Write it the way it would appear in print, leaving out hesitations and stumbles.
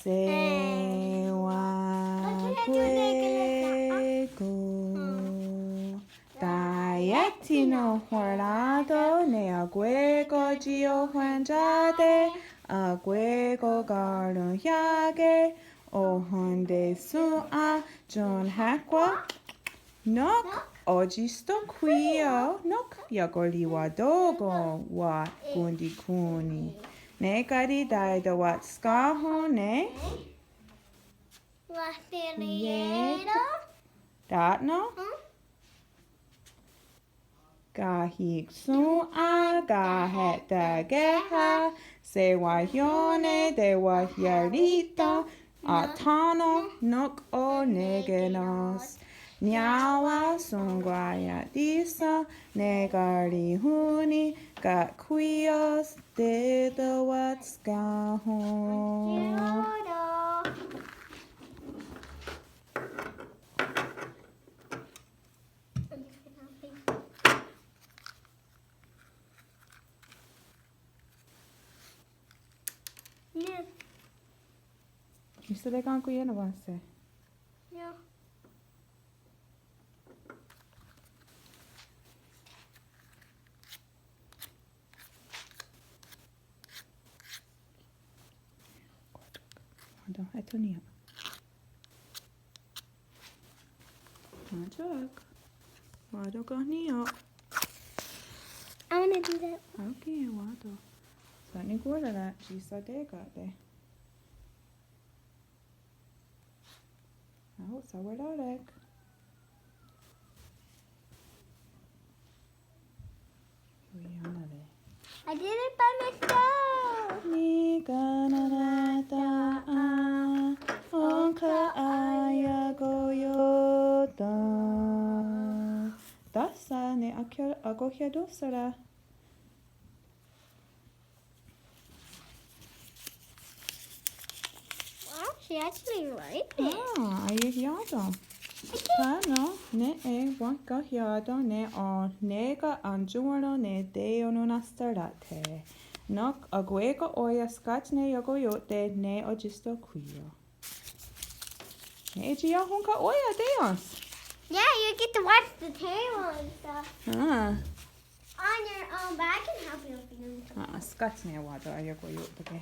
Sewakwé kó tayethinonhwerá ne akwé kó yohwentsyá akwé kó karonhyá ohonte'shón tyonnhéhkwen nok Otsistohkwi nok iakorihwató wa kuni ne kati taetewatská ne wahseriyé táhnon kahik'shón kahehtakéha sewahyó ne tewahyaríhton athén nok ohnékanos Shonkwaya'tíhson ne karihón tetewatská. Mistä tekaan kuin jenovassa? Joo. Et on ihan. Vaadoko niin jo. I want to do that. Okei, vaado. Sä niin kuulee, siis sä teekaatte. Sä voit olek. I did it by myself. Nikanenhá onka ayakoyota. Tässä ne akorihwató. Wow, she actually wrote it. Akorihwató. Táhnon ne wahseriyé ne ohnékanos ne tyonnhéhkwen. Nok akwé ko oyaskat ne yokoyote ne Otsistohkwi. Ne echi hunka oya deos. Yeah, you get to watch the table and stuff Ah, on your own, but I can help you if you need to. skat ne wada yokoyote.